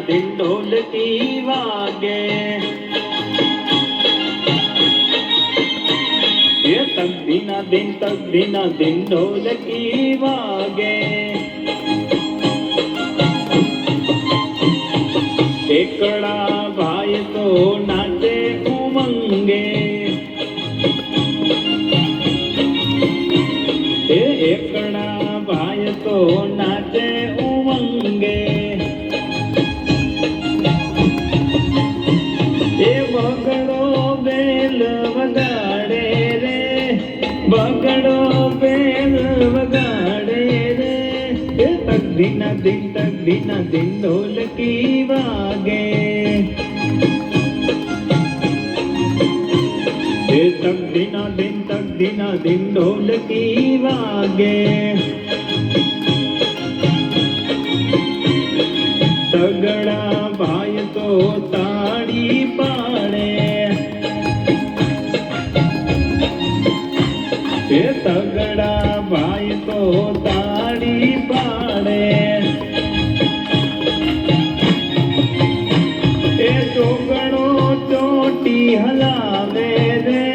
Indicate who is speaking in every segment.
Speaker 1: दिन ढोलकी वागे, ये तक दिन ढोलकी वागे। एकड़ा भाई तो नाचे उमंगे, एकड़ा भाई तो नाचे उमंगे। ए बगड़ो बेल वगाड़े रे, बगड़ो बेल वगाड़े रे। तक दिन ढोलकी वागे, तक दिन ढोलकी वागे। तगड़ा भाई तो ताड़ी पाड़े, तगड़ा भाई तो ताड़ी पाड़े। चोगड़ो चोटी हलावे रे,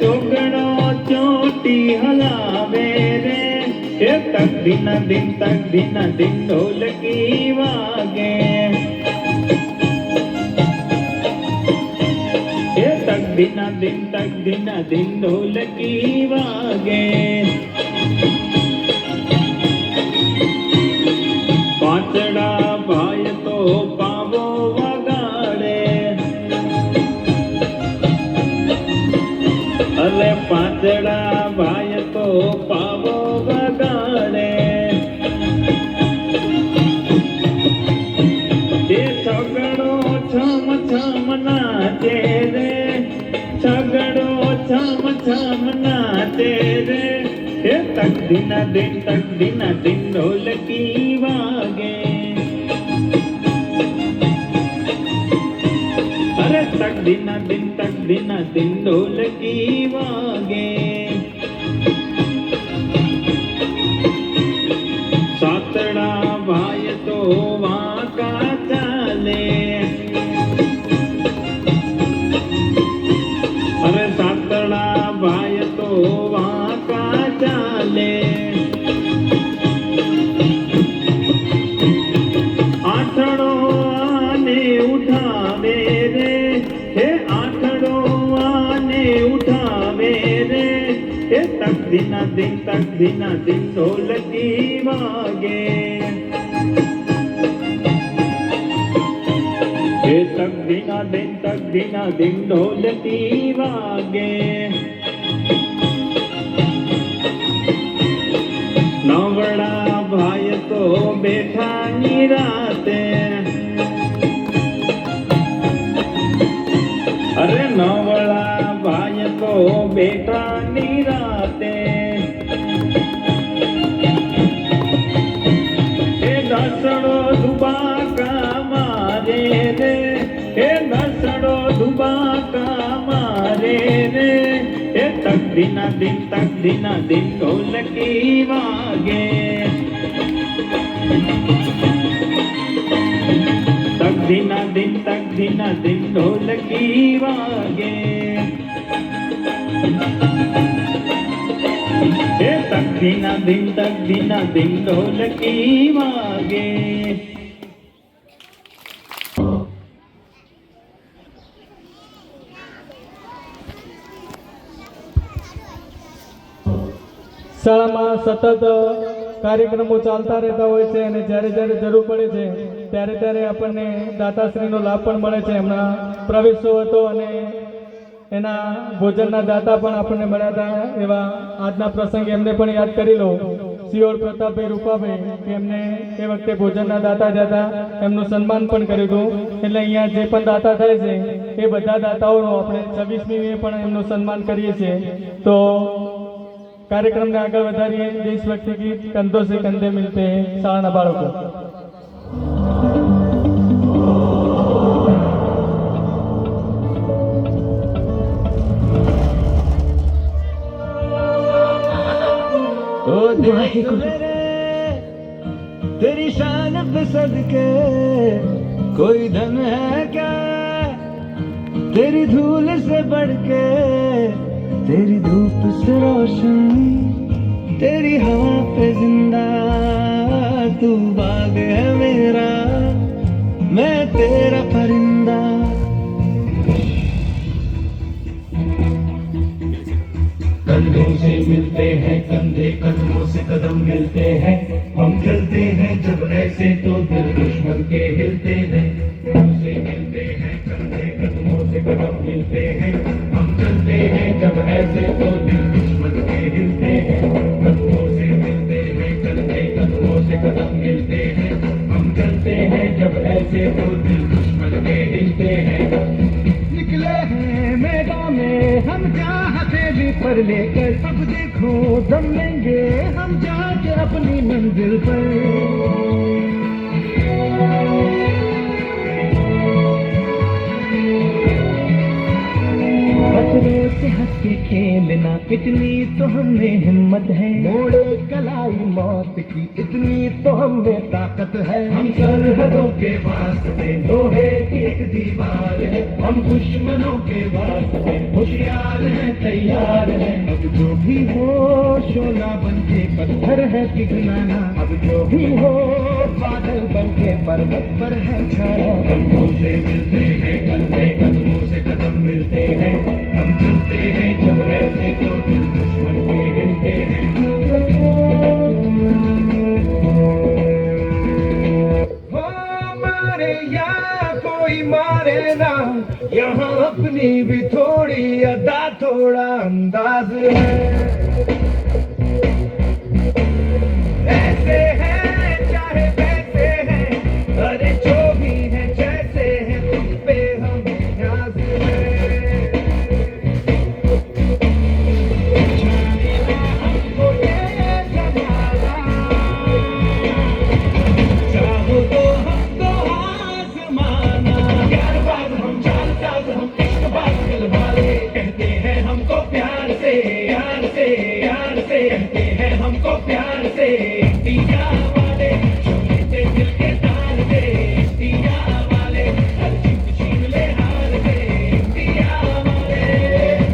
Speaker 1: चोगड़ो चोटी हलावे रे। तक दिन ढोलकी वागे, तक दिन ढोलकी वागे। पाचड़ा भाई तो पावो वगाड़े, अरे पाचड़ा भाई तो पावो वगाड़े। सगड़ो छम छम नाचे रे, सगड़ो छम छम नाचे रे। तक दिन ढोलकी वागे, अरे तक दिन ढोलकी वागे। सातड़ा भाई तो वाका चाले, अरे सातड़ा भाई तो वाका चाले। आठड़ो आने उठावे रे, हे आठड़ो आने उठावे रे। तक दिन ढोलकी वागे, तक दिन ढोलकी वागे। नवड़ा भाई तो बैठा निराते, अरे नवड़ा भाई तो बैठा निराते। दसड़ो दुबाका मारे रे, दसड़ो दुबाका मारे रे। तक दिन ढोलकी वागे, तक दिन ढोलकी वागे। तक दिन ढोलकी वागे।
Speaker 2: શાળામાં સતત કાર્યક્રમો ચાલતા રહેતા હોય છે અને જ્યારે જ્યારે જરૂર પડે છે ત્યારે ત્યારે આપણને દાતાશ્રીનો લાભ પણ મળે છે. હમણાં પ્રવેશો હતો અને એના ભોજનના દાતા પણ આપણને મળ્યા હતા. એવા આજના પ્રસંગે એમને પણ યાદ કરી લો, સિયોર પ્રતાપભાઈ રૂપાભાઈ, કે એમને એ વખતે ભોજનના દાતા જ હતા, એમનું સન્માન પણ કર્યું હતું. એટલે અહીંયા જે પણ દાતા થાય છે એ બધા દાતાઓનું આપણે 26મીએ પણ એમનું સન્માન કરીએ છીએ. તો कार्यक्रम ने आगे વધારીએ. देशभक्ति गीत कंधों से कंधे मिलते हैं शाळाना बाळको.
Speaker 3: ओ देख मेरे तेरी शान पे सदके कोई धन है क्या तेरी धूल से बढ़ के, तेरी धूप से रोशन, तेरी हवा पे जिंदा। तू बाग है मेरा, मैं तेरा परिंदा।
Speaker 4: कंधों से मिलते हैं कंधे, कदमों से कदम मिलते हैं, हम चलते हैं जब ऐसे तो दिल दुश्मन के हिलते हैं। कंधों से मिलते हैं कंधे, कदमों से कदम मिलते हैं, हम चलते हैं जब ऐसे तो दिल दुश्मन के हिलते हैं। कंधों से मिलते हैं कंधे, कदमों से कदम मिलते हैं, हम चलते हैं जब ऐसे तो दिल दुश्मन के हिलते हैं। निकले हैं मैदान में हम चाहते भी पर लेकर, अब देखो दम लेंगे हम जाके अपनी मंजिल पर। खतरों से हंस के खेलना, इतनी तो हमें हिम्मत है। मोड़े कलाई मौत की, इतनी तो हमें ताकत है। हम सरहदों के वास्ते लोहे की एक दीवार है, हम दुश्मनों के वास्ते होशियार हैं, तैयार हैं। अब जो भी हो शोला बन के पत्थर है पिघलाना, अब जो भी हो बादल बन के पर्वत पर है छाया। कंधों से मिलते हैं कंधे, कदमों से कदम मिलते हैं, हम चलते हैं जब ऐसे तो दिल दुश्मन के हिलते हैं। हो मारे या कोई मारे ना, यहाँ अपनी भी थोड़ी अदा थोड़ा अंदाज है। ऐसे हैं चाहे वैसे हैं, अरे जो भी है जैसे है, तुम पे हमें न्याज है। हमको ये जमाना, चाहो तो हमको आजमाना। प्यारबाज हम, चालबाज हम, इश्कबाज दिलवाले, कहते हैं हमको प्यार से यार से यार से, कहते हैं हमको प्यार से दिया वाले, छोटे से दिल के तार से दिया वाले, हर जीत छीन ले हार से दिया वाले।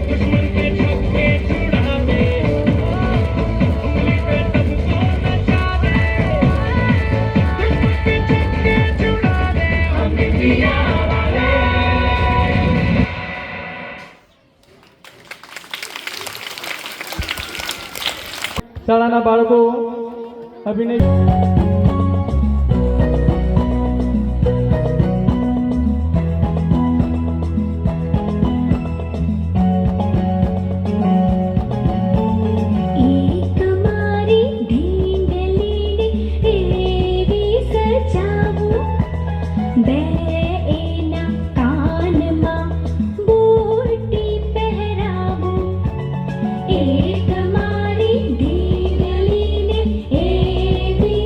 Speaker 4: दुश्मन के छक्के छुड़ा दे, उंगली पे सबको नचा दे, दुश्मन के छक्के छुड़ा दे, हम दिया वाले।
Speaker 2: શાળાના બાળકો અભિનય
Speaker 5: एक मारी ढींढलीने एवी सजावूं, બે એના કાનમાં બુટ્ટી પહેરાવું। એક મારી ઢીંઢલીને એવી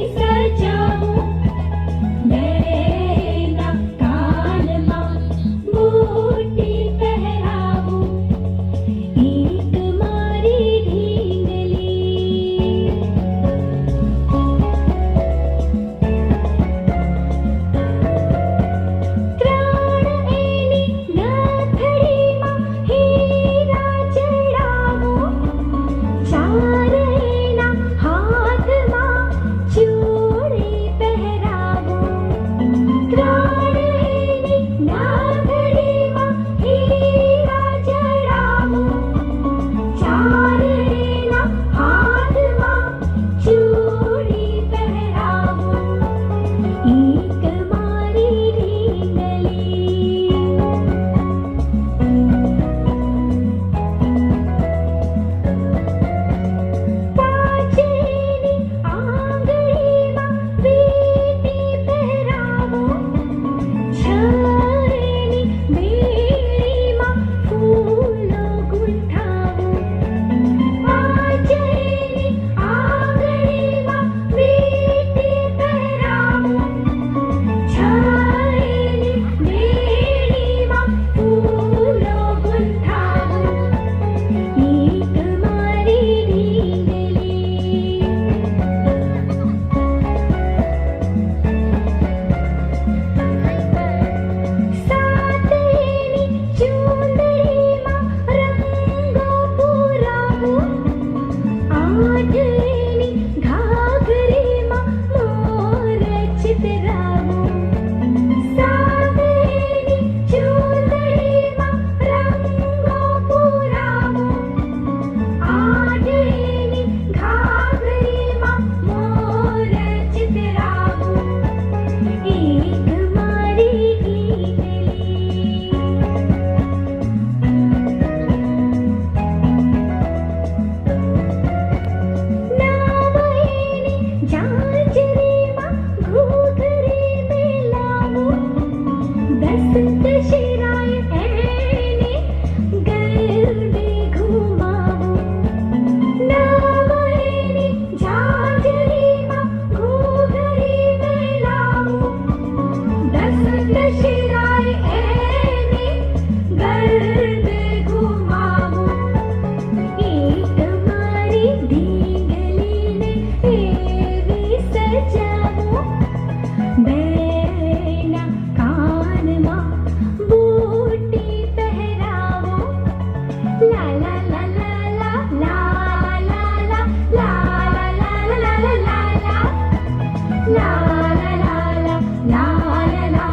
Speaker 5: La la la la la la la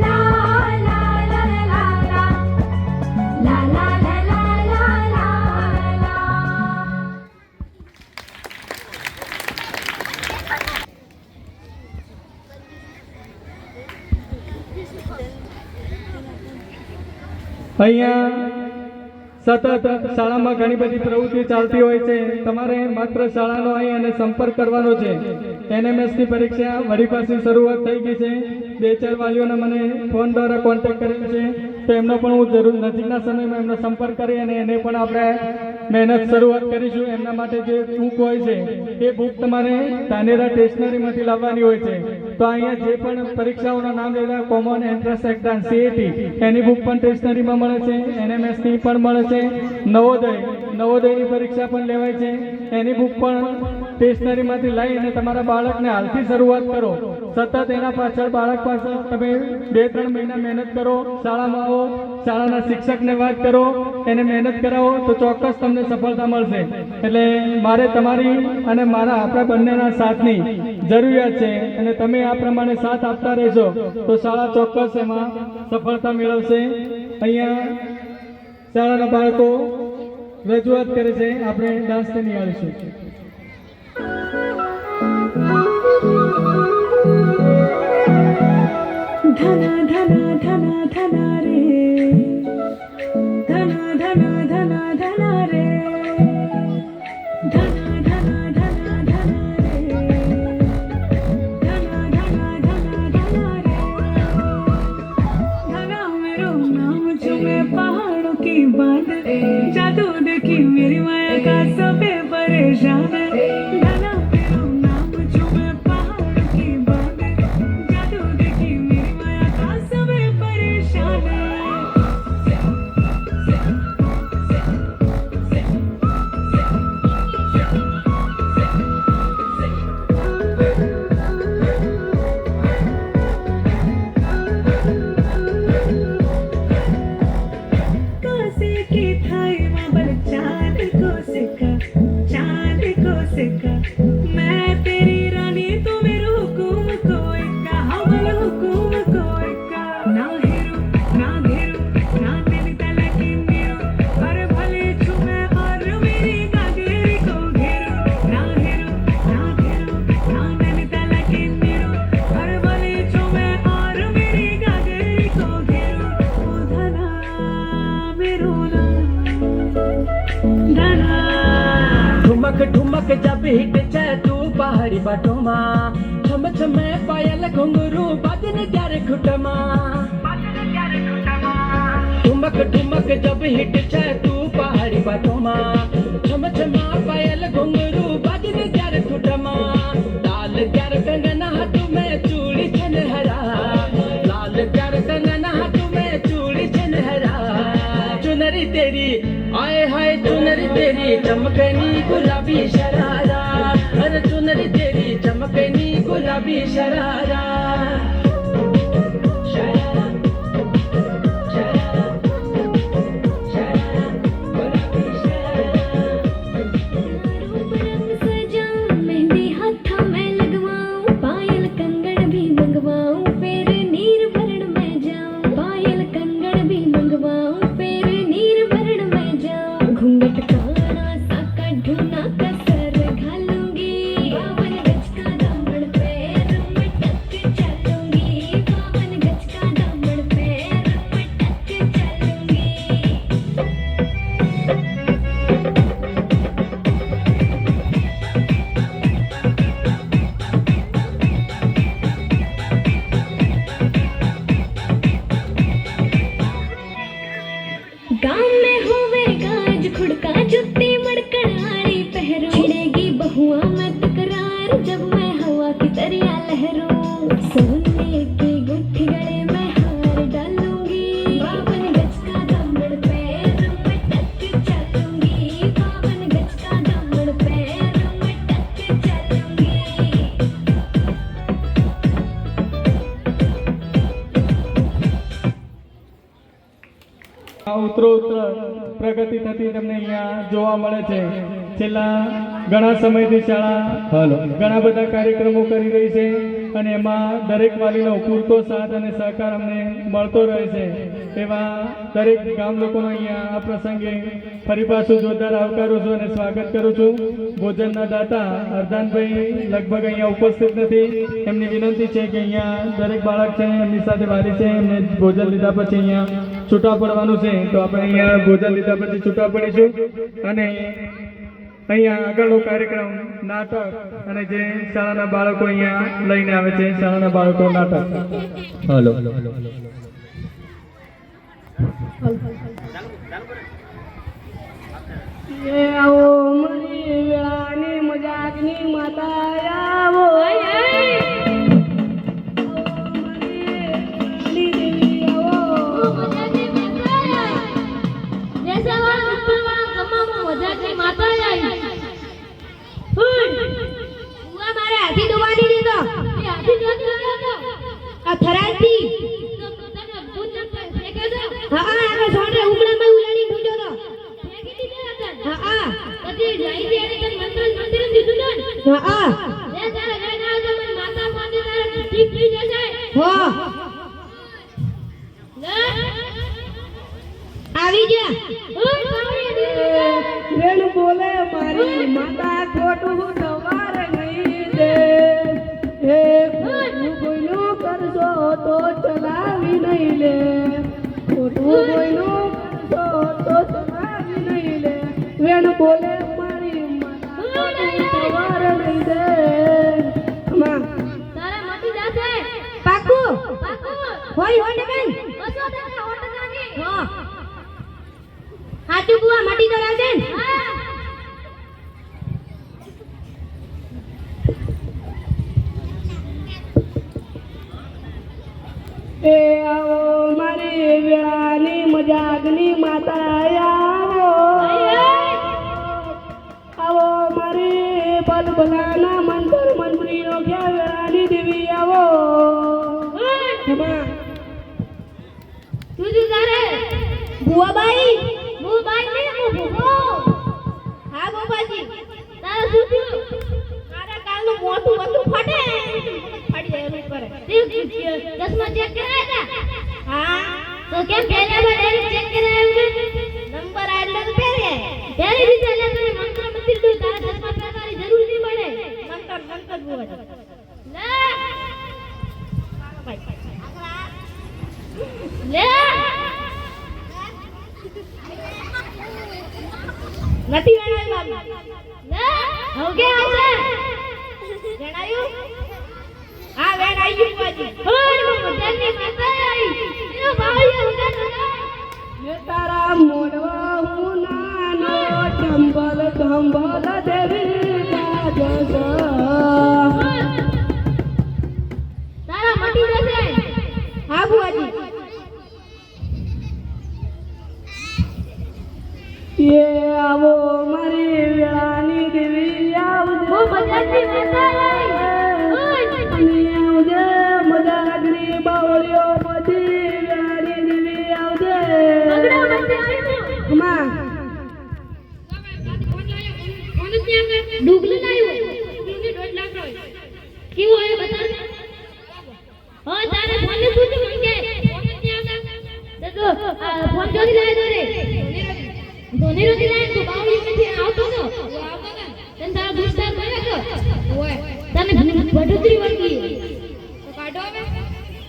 Speaker 5: la la la la la la la la la la la.
Speaker 2: અહીંયા સતત શાળામાં ઘણી બધી પ્રવૃત્તિ ચાલતી હોય છે. તમારે માત્ર શાળાનો અહીં અને સંપર્ક કરવાનો છે. એનએમએસની પરીક્ષા વળી પાછી શરૂઆત થઈ ગઈ છે. 2-4 વાલીઓને મને ફોન દ્વારા કોન્ટેક્ટ કરેલો છે, તો એમનો પણ હું જરૂર નજીકના સમયમાં એમનો સંપર્ક કરી અને એને પણ આપણે મહેનત શરૂઆત કરીશું. એમના માટે જે બુક હોય છે એ બુક તમારે ધાનેરા સ્ટેશનરીમાંથી લાવવાની હોય છે. તો અહીંયા જે પણ પરીક્ષાઓના નામ લીધા, કોમન એન્ટ્રન્સ એક્ઝામ CET, એની બુક પણ સ્ટેશનરીમાં મળે છે. એનએમએસની પણ મળે છે. નવોદયની પરીક્ષા પણ લેવાય છે, એની બુક પણ સ્ટેશનરીમાંથી લઈ અને તમારા બાળકને હાલથી શરૂઆત કરો. સતત એના પાછળ બાળક પાછળ તમે 2-3 મહિના મહેનત કરો. શાળામાં આવો, શાળાના શિક્ષકને વાત કરો, એને મહેનત કરાવો તો ચોક્કસ તમને સફળતા મળશે. એટલે મારે તમારી અને મારા આપણા બંનેના સાથની જરૂરિયાત છે અને તમે આ પ્રમાણે સાથ આપતા રહેશો તો શાળા ચોક્કસ એમાં સફળતા મેળવશે. અહીંયા શાળાના બાળકો રજૂઆત કરે છે, આપણે ડાન્સને નિહાળીશું.
Speaker 6: ધના ધના ધના ધના રે, ધના ધના ધના ધના રે, ધના ધના ધના ધના રે, ધના ધના ધના ધના રે. धना मेरो नाम चुमे पहाड़ों की बात, जादू देखी मेरी माया का सबे परेशान. धना मेरो नाम चुमे पहाड़ों की बात, जादू देखी मेरी माया का सबे परेशान. कोसे की थाई में बल चांद को सिक्का, मैं तेरी रानी तू मेरे हुकुम को इक्का, हाँ बोल हुकुम को इक्का. ना हेरो ना घेरो ना नैनीताल की नीरो, पर भले छुमे और मेरी गागरी को घेरो. ना हेरो ना घेरो ना नैनीताल की नीरो, पर भले छुमे और मेरी गागरी को घेरो. ओ धना मेरो नाम, धना
Speaker 3: ठुमक ठुमक जब हिट जाए तू पहाड़ी बाटोमा, छम छमे पायल घुंघरू बाजन ग्यारे खुटमा. ठुमक ठुमक जब हिट जाए तू पहाड़ी बाटोमा, छम छमा पायल घुंघरू बाजन ग्यारे खुटमा. लाल ग्यार कंगना हाथ में चूड़ी छनहरा, लाल ग्यार कंगना हाथ में चूड़ी छनहरा. चुनरी तेरी आए हाय चुनरी तेरी चमकनी गुलाबी शरारा, अरे चुनरी तेरी चमकनी गुलाबी शरारा. शरारा, शरारा, शरारा, गुलाबी शरारा.
Speaker 5: रूप रंग सजाऊं, मेहंदी हाथों में लगवाऊं, पायल कंगन भी मंगवाऊं, फिर नीर भरण में जाऊं. पायल कंगन भी मंगवाऊं, फिर नीर भरण में जाऊं. घूंघट काना साका ढूना कसर घालूंगी, 52 गज का दामन पैर में टक चलूंगी. 52 गज का दामन पैर में टक चलूंगी. गाँव में होवे गाज खुड़का जुत्ती मड़कड़ आड़ी पहरो, छिड़ेगी बहुआ में तकरार जब मैं हवा की तरिया लहरूं. सोने की गुत्थी गले में हार डालूंगी, 52 गज का दामन पैर में टक चलूंगी. 52 गज का दामन पैर में टक चलूंगी.
Speaker 2: ઉત્તરોત્તર પ્રગતિ થતી તમને અહીંયા જોવા મળે છે. છેલ્લા ઘણા સમયથી શાળા ઘણા બધા કાર્યક્રમો કરી રહી છે અને એમાં દરેક વાલીનો પૂરતો સાથ અને સહકાર અમને મળતો રહે છે એવા દરેક ગામ લોકોનો અહીંયા આ પ્રસંગે ફરી પાછું જોરદાર આવકારું છું અને સ્વાગત કરું છું. ભોજનના દાતા હરદાનભાઈ લગભગ અહીંયા ઉપસ્થિત નથી. એમની વિનંતી છે કે અહીંયા દરેક બાળક છે એમની સાથે વાલી છે એમને ભોજન લીધા પછી અહીંયા છૂટા પડવાનું છે તો આપણે અહીંયા ભોજન લીધા પછી છૂટા પડીશું અને અહીંયા આગળનો કાર્યક્રમ નાટક અને જે શાળાના બાળકો અહીંયા લઈને આવે છે શાળાના બાળકો નાટક.
Speaker 6: એ આવો મારી વેળાની મજાકની માતા આવો
Speaker 5: આવી જા
Speaker 6: રેણ બોલે મારી માતા ખોટું સવાર નહીં દે હે કોઈનું કરશો તો ચલાવી નહીં લે ખોટું કોઈનું કરશો તો ચલાવી નહીં લે રેણ બોલે મારી માતા સવાર નહીં દે
Speaker 5: તારા મટી જાશે પાકું હોય હોય બેન 200% હા હાચું બુઆ મટી તો રહેશે ને
Speaker 6: એ આવો મારી વેળાની મજાકની માતા આવો મારી બલબલાના મંત્ર મંત્રીનો ક્યાં વેળાની દેવી આવો
Speaker 5: તું તારે બુઆબાઈ ને ભૂખો હા ગોપાજી તારે શું થયું મારા કાલનું મોટું બધું ફટે ફાડી જાય એમ કરે દસમા ચેક કરાયા હતા હા તો કેમ પહેલા બાર ડાયરેક્ટ ચેક કરાયા નંબર આટલા તો પહેરે પહેરી રીતે લે તને મંત્ર મંત્રી તું તારા દસમા પ્રકારની જરૂર નહીં પડે મંત્ર બોલ લે નથી વેણાયું બાબુ લે હવે આવશે વેણાયું હા વેણાયું બાજી ઓય મજાની માતા આવી એનો ભાઈ ઉડા
Speaker 6: એ તારા મોડવા હું નાનો ચંબલ ચંબલ દેવી જાજસ
Speaker 5: તારા મટી જશે હા બુઆજી
Speaker 6: એ આવો મારી વેળાની દેવી આવજે
Speaker 5: બહુ મજાની માતા આવી
Speaker 6: આવજે મજાકની બાવળીઓ બધી વેળાની દેવી આવજે
Speaker 5: બગડા વચ્ચે આવ્યો
Speaker 6: માં
Speaker 5: ડુગલું લાવ્યું ડુગલું 1.5 લાખ હોય કેવું હોય બતા હા તારે ફોન ને પૂછ મંગે ફોન નથી આવતા તો ફોન જોડી લાવ્યો રે ધોની રોટી લાય તો બાવળી માંથી આવતો તો તને તારા દોસ્તાર મળ્યો તો ઓય તને વડોદરી વળગી તો કાઢો હવે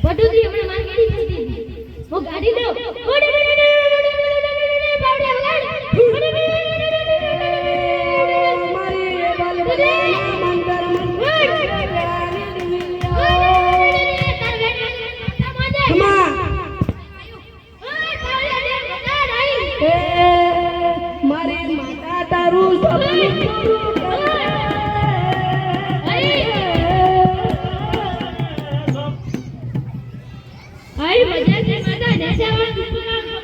Speaker 5: વડોદરી હમણાં માર ગાડી કરી દીધી હું ગાડી દઉં બાવળી
Speaker 6: મારી માતા તારું સપનું પૂરું કરશે
Speaker 5: આઈ મજા છે માતા નેસાવાળા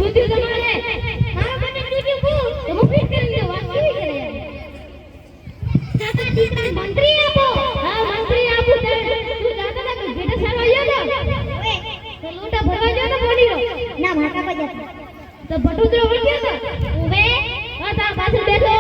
Speaker 5: તૂટ્યું તમારે મારો બટન તૂટ્યું કુ તો હું ફિટ કરી દઉં વાત કેવી કરે કાકા દીકરા મંત્રી આપો હા મંત્રી આપું તું જાતા તા બેટા સારો આવ્યો ને ઓએ તો લોટા ભરવા જો ને બોડીનો ના માકા પર જતા તો ભટુતરો ઓળખ્યો તો ઉભે હા તા પાછળ બેઠો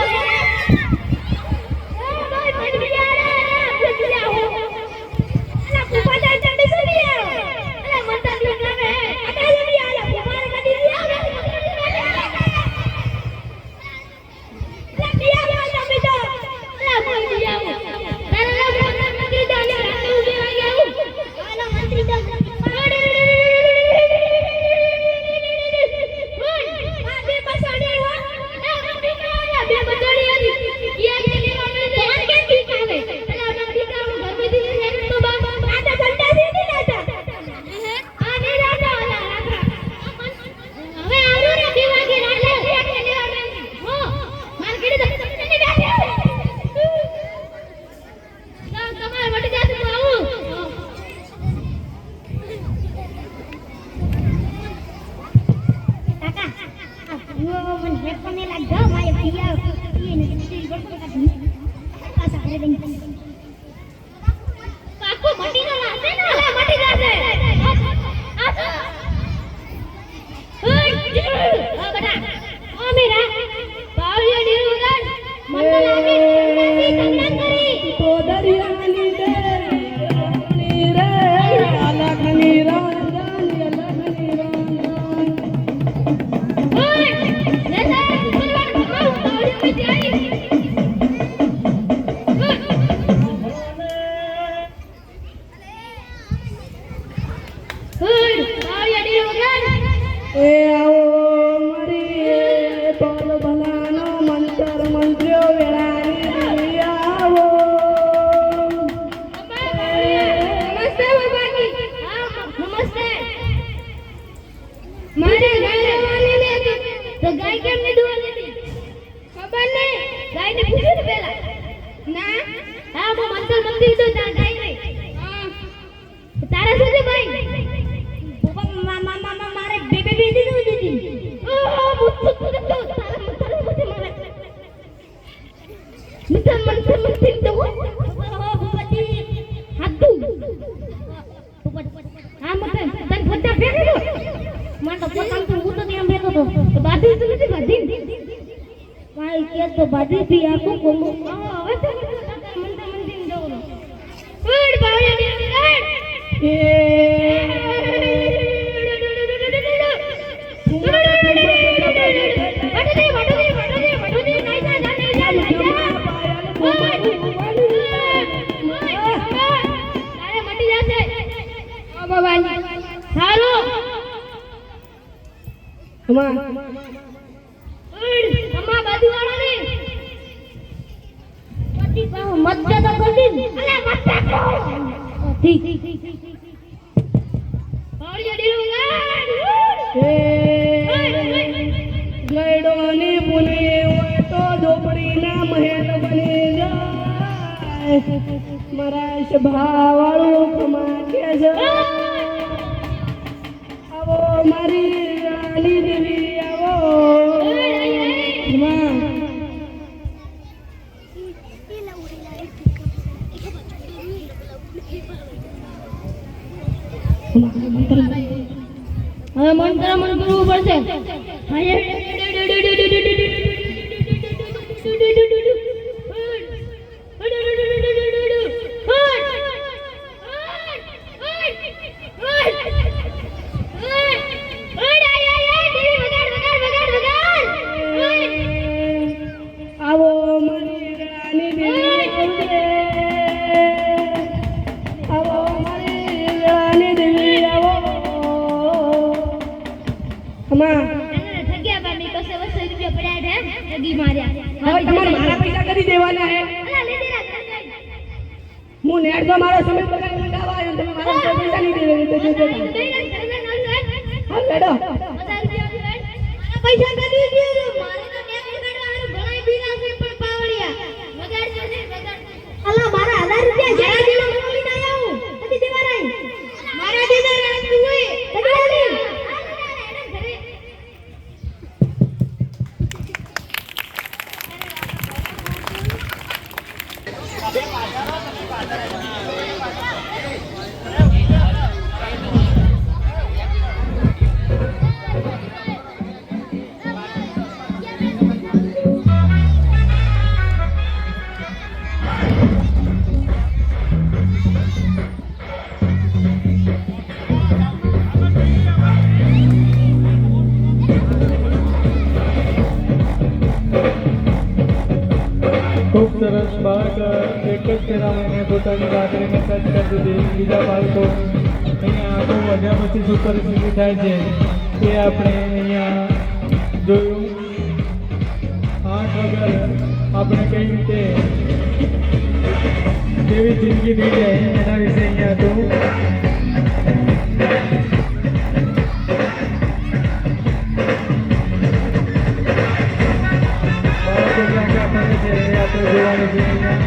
Speaker 2: ફેરવીને પોતાની લાકડીને સજ્જ કરી દીધી. બીજા બાળકો અહીંયા આખું વધ્યા પછી શું પરિસ્થિતિ થાય છે એ આપણે અહીંયા જોયું. આંખ વગર આપણે કઈ રીતે કેવી જિંદગી થઈ જાય એના વિશે અહીંયા હતું. બાળકો ક્યાં ક્યાં ફરે છે એ આપણે જોવાનું છે અહીંયા.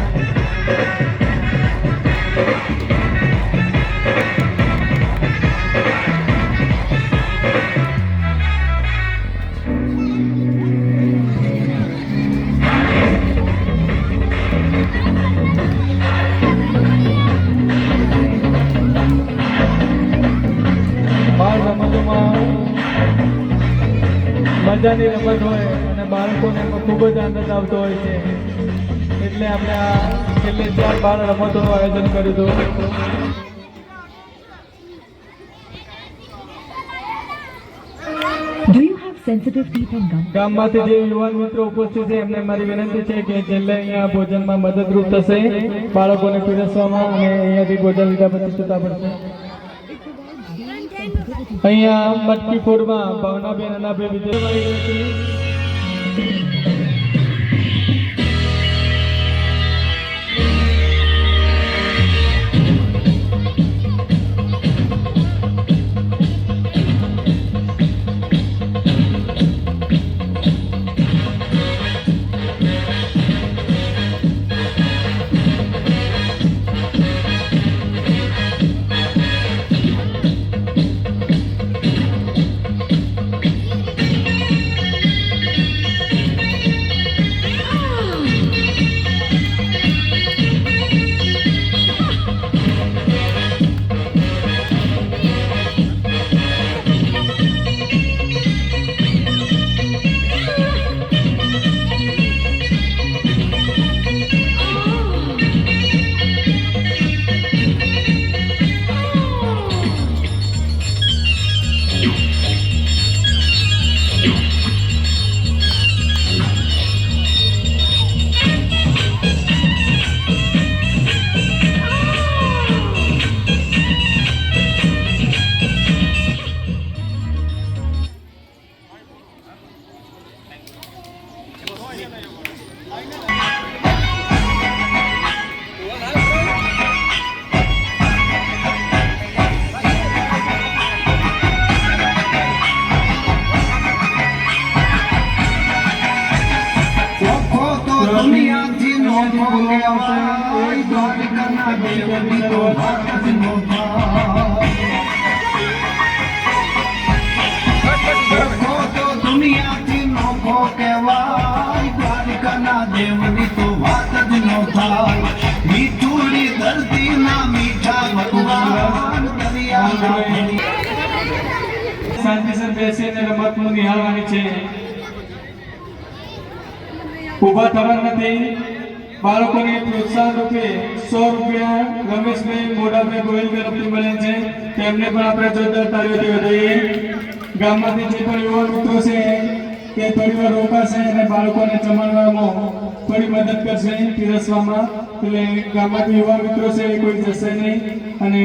Speaker 2: બાળ રમતોમાં મજાની રમત હોય અને બાળકોને એમાં ખૂબ જ આનંદ આવતો હોય છે એટલે આપણે આ છેલ્લે 4 બાળ રમતોનું આયોજન કર્યું હતું.
Speaker 7: Do you have sensitive teeth and gum?
Speaker 2: ગામમાંથી જે યુવાન મિત્રો ઉપસ્થિત છે એમને મારી વિનંતી છે કે છેલ્લે અહીંયા ભોજનમાં મદદરૂપ થશે બાળકોને પીરસવામાં અને અહીંયાથી ભોજન લીધા પછી છૂટા પડશે. અહીંયા મટકી ફોડમાં ભાવનાબેન અનાબેન વિજય મળી રહી છે.
Speaker 4: દુનિયાથી નોખો કહેવાય દ્વારકાના દેવની તો વાત જ ન થાય. મીઠુડી ધરતીના મીઠા ભગવાન દરિયા
Speaker 2: શાંતિસર બેસીને રમતનું નિહાળવાની છે. ઊભા થવાનું નથી. બાળકોને પ્રોત્સાહન રૂપે 100 રૂપિયા રમેશભાઈ મોડાભાઈ ગોયલ તરફથી મળે છે. તેમને પણ આપણે જોરદાર તાળીઓથી વધાવીએ. ગામમાંથી જે પણ યુવા મિત્રો છે તે થોડી વાર રોકાશે અને બાળકોને જમાડવામાં થોડી મદદ કરશે પીરસવામાં. એટલે ગામમાંથી યુવા મિત્રો છે એ કોઈ જશે નહીં અને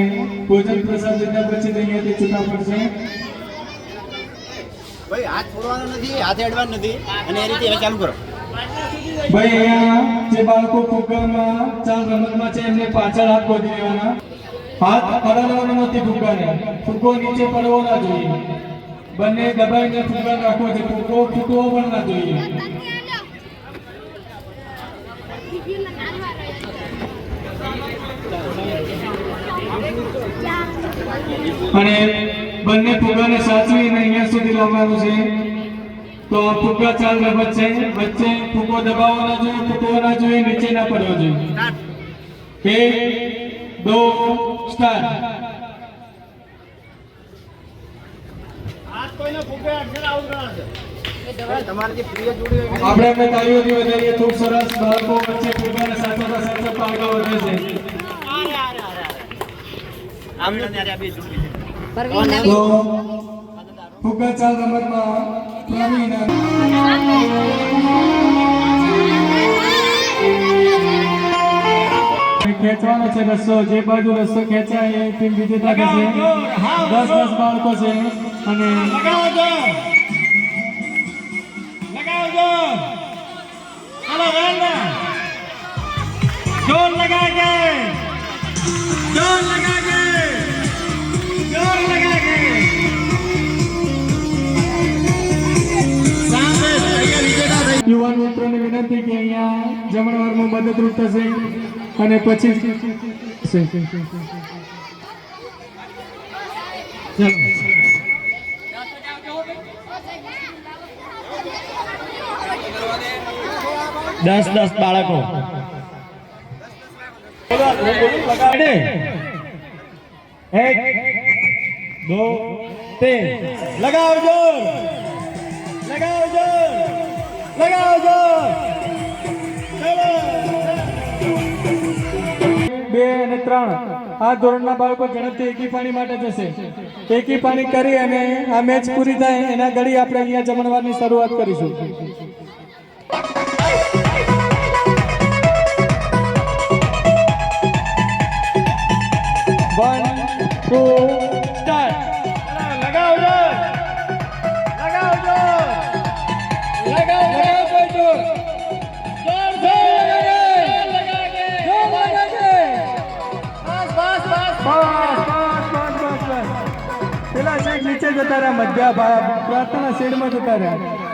Speaker 2: ભોજન પ્રસાદ લીધા પછી અહીંયાથી છૂટા પડશે.
Speaker 8: ભાઈ હાથ છોડવાનો નથી, હાથ અડવાનો નથી અને એ રીતે હવે ચાલુ કરો.
Speaker 2: ભાઈ અહીંયા જે બાળકો ફુગ્ગામાં ચાલ રમતમાં છે એમને પાછળ હાથ ગોતી દેવાના. હાથ અડાડવાનો નથી ફુગ્ગાને. ફુગ્ગો નીચે પડવો ના જોઈએ. બંને દબાઈને ફુગ્ગા રાખવો છે. ફુગ્ગો ફૂટવો પણ ના જોઈએ. અને બંને ફુગ્ગાને સાચવીને અહીંયા સુધી લાવવાનું છે. તો આ ફુગ્ગા ચાલ રમત છે. વચ્ચે ફુગ્ગો દબાવવો ના જોઈએ, ફૂટવો ના જોઈએ, નીચે ના પડવો જોઈએ. 1 2 સ્ટાર્ટ.
Speaker 8: તમારે પ્રિય જોડી હોય
Speaker 2: આપણે અમે તાળીઓથી વધારીએ. ખૂબ સરસ. બાળકો વચ્ચે ફુગ્ગાને સાચવતા સાચવતા આગળ વધે છે.
Speaker 8: આમને ત્યારે આ બે જોડી છે.
Speaker 2: તો ફુગ્ગા ચાલ રમતમાં પ્રવીણ ખેંચવાનો છે રસ્સો. જે બાજુ રસ્સો ખેંચાય એ ટીમ વિજેતા થશે. 10 બાળકો છે અને યુવાન મિત્રોને વિનંતી કે અહીંયા જમણવારમાં મદદરૂપ થશે અને પછી
Speaker 1: દસ બાળકો એક દો तीन लगाओ जोर लगाओ जोर लगाओ जोर चलो
Speaker 2: 2 અને 3 આ ધોરણના બાળકો ઝડપથી એકી પાણી માટે જશે. એકી પાણી કરી અને આ મેચ પૂરી થાય એના ઘડી આપણે અહીંયા જમણવારની શરૂઆત કરીશું. 1 2 સ્ટાર્ટ. लगाओ जोर लगाओ जोर लगाओ कोई जोर जोर लगा के बस પેલા શેઠ નીચે જતા રહ્યા, મધ્ય પ્રાર્થના શેડમાં જતા રહ્યા.